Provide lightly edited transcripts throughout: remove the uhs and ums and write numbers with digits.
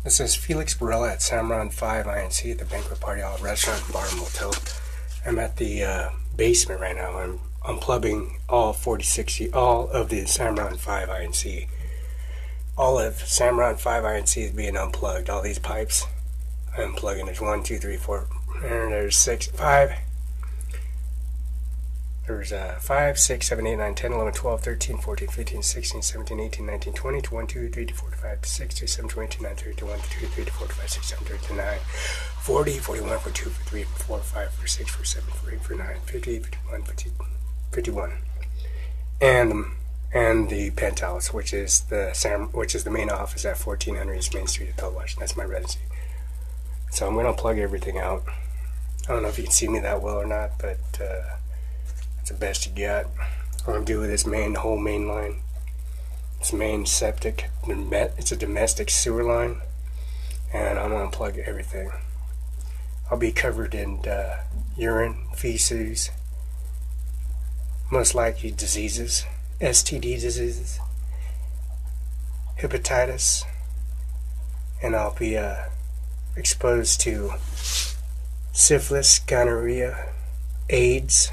This is Felix Barela at Cimaron 5 INC at the Banquet Party Hall Restaurant Bar and Motel. I'm at the basement right now. I'm unplugging all of the Cimaron 5 INC. All of Cimaron 5 INC is being unplugged. All these pipes, I'm unplugging. There's 1, 2, 3, 4, and there's 5. There's 5, 6, 7, 8, 9, 10, 11, 12, 13, 14, 15, 16, 17, 18, 19, 20, 1, 2, 3, 4, 5, 6, 7, 8, 9, 30, 1, 2, 3, 4, 5, 6, 7, 8, 9, 40, 41, 42, 43, 44, 5, 46, 47, 48, 49, 50, 51, 51. And the penthouse, which is the main office at 1400 East Main Street, Othello. That's my residency. So I'm going to plug everything out. I don't know if you can see me that well or not, but that's the best you got. I'm going to do with this whole main line. It's main septic. It's a domestic sewer line, and I'm going to plug everything. I'll be covered in urine, feces, most likely diseases, STD diseases, hepatitis, and I'll be exposed to syphilis, gonorrhea, AIDS,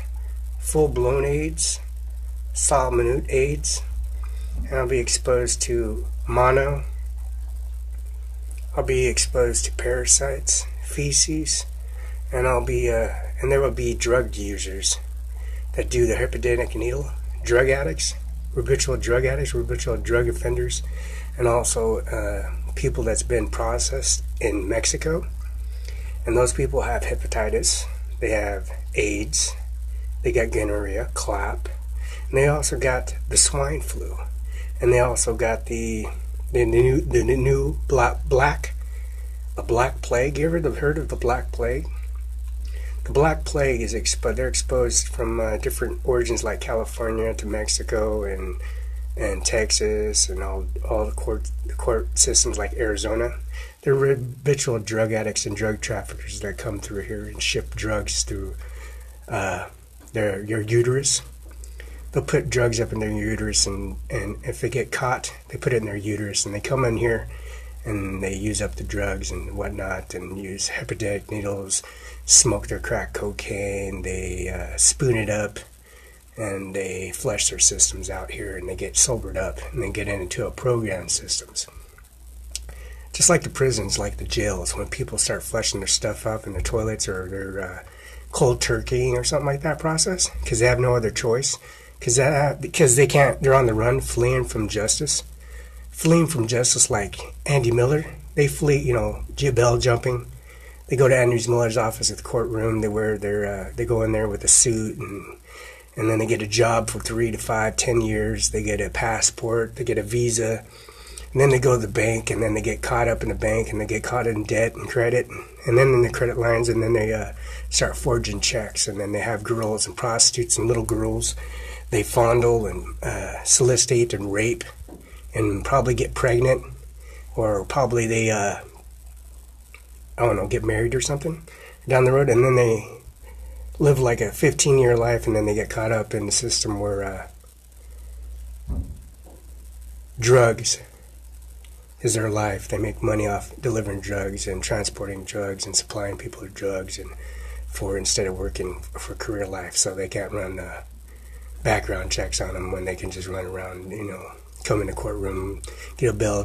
full-blown AIDS, solid-minute AIDS, and I'll be exposed to mono. I'll be exposed to parasites, feces, and and there will be drug users that do the herpidinic needle, drug addicts, habitual drug offenders, and also people that's been processed in Mexico. And those people have hepatitis, they have AIDS, they got gonorrhea, clap, and they also got the swine flu, and they also got the new black plague. You ever heard of the Black Plague? The Black Plague is they're exposed from different origins like California to Mexico and Texas and all the court systems like Arizona. They're habitual drug addicts and drug traffickers that come through here and ship drugs through your uterus. They'll put drugs up in their uterus, and if they get caught, they put it in their uterus, and they come in here and they use up the drugs and whatnot, and use herpidinic needles, smoke their crack cocaine, they spoon it up, and they flush their systems out here, and they get sobered up, and they get into a program systems. Just like the prisons, like the jails, when people start flushing their stuff up in the toilets, or they're cold turkeying or something like that process, because they have no other choice, because they can't, they're on the run, fleeing from justice like Andy Miller. They flee, bell jumping. They go to Andy Miller's office at the courtroom. They wear they go in there with a suit, and then they get a job for 3 to 5, 10 years. They get a passport, they get a visa, and then they go to the bank, and then they get caught up in the bank, and they get caught in debt and credit, and then in the credit lines, and then they start forging checks, and then they have girls and prostitutes and little girls. They fondle and solicit and rape, and probably get pregnant, or probably they get married or something down the road, and then they live like a 15-year life, and then they get caught up in the system where drugs is their life. They make money off delivering drugs and transporting drugs and supplying people with drugs, and instead of working for career life, so they can't run background checks on them when they can just run around, come in the courtroom, get a bell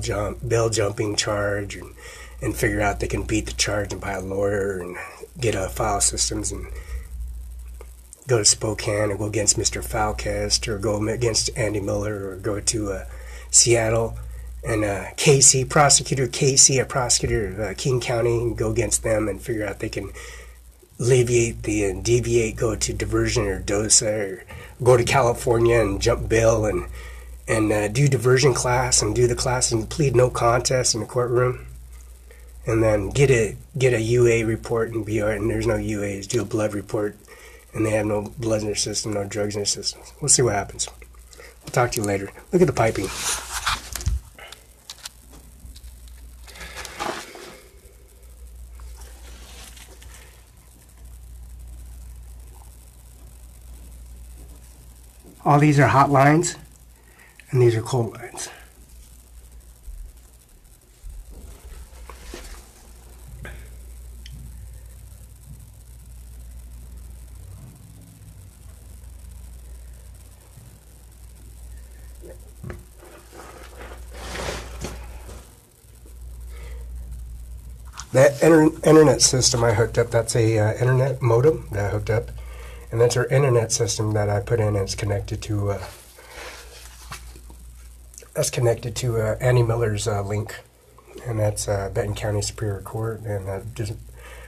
jumping charge, and figure out they can beat the charge and buy a lawyer and get a file systems and go to Spokane or go against Mr. Falcast or go against Andy Miller or go to Seattle and prosecutor King County, and go against them and figure out they can deviate, go to diversion or DOSA, or go to California and jump bail and do diversion class and do the class and plead no contest in the courtroom, and then get a UA report and be all right, and there's no UAs, do a blood report, and they have no blood in their system, no drugs in their system. We'll see what happens. I'll talk to you later. Look at the piping. All these are hot lines, and these are cold lines. That internet system I hooked up, that's a internet modem that I hooked up. And that's our internet system that I put in, and it's connected to Annie Miller's link. And that's Benton County Superior Court and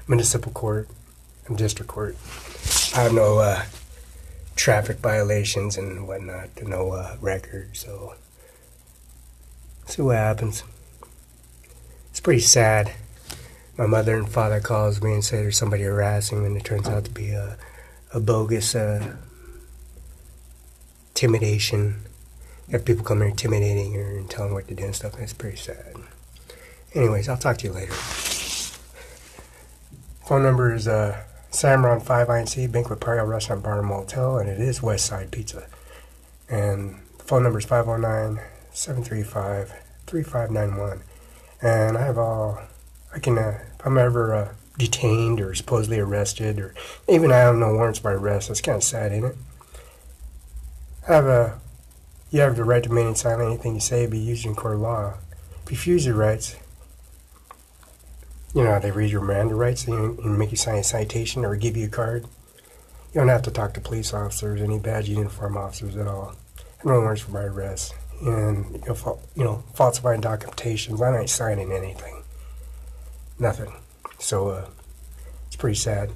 Municipal Court and District Court. I have no traffic violations and whatnot, no record, so see what happens. It's pretty sad. My mother and father calls me and say there's somebody harassing me, and it turns out to be a bogus intimidation. You have people come here intimidating her and telling what to do and stuff, and it's pretty sad. Anyways, I'll talk to you later. Phone number is Cimaron 5 INC, Banquet Barela Restaurant Bar and Motel, and it is West Side Pizza. And the phone number is 509-735-3591. And I have if I'm ever detained or supposedly arrested, or even I have no warrants by arrest, that's kind of sad, ain't it? You have the right to remain silent. Anything you say be used in court of law. If you refuse your rights, you know, they read your Miranda rights and make you sign a citation or give you a card. You don't have to talk to police officers, any badge uniform officers at all. No warrants for my arrest. And falsifying documentation. I'm not signing anything. Nothing. So it's pretty sad.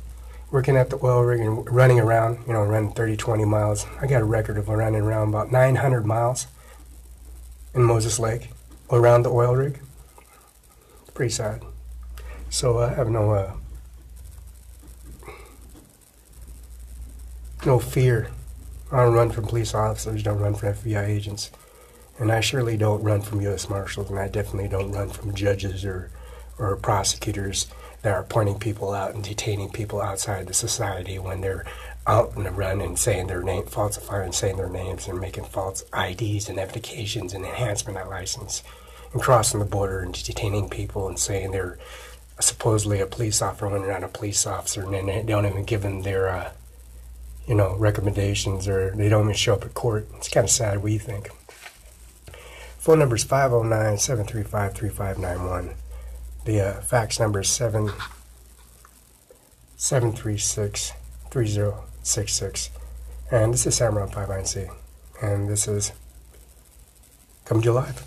Working at the oil rig and running around, running 30, 20 miles. I got a record of running around about 900 miles in Moses Lake around the oil rig. It's pretty sad. So I have no fear. I don't run from police officers, don't run from FBI agents. And I surely don't run from U.S. Marshals, and I definitely don't run from judges or prosecutors that are pointing people out and detaining people outside the society when they're out on the run and saying their name, falsifying and saying their names and making false IDs and applications and enhancement of license and crossing the border and detaining people and saying they're supposedly a police officer when they're not a police officer, and then they don't even give them their recommendations, or they don't even show up at court. It's kind of sad. What do you think? Phone number is 509-735-3591. The fax number is 736-3066. And this is Cimaron 5 INC. And this is Come to Live.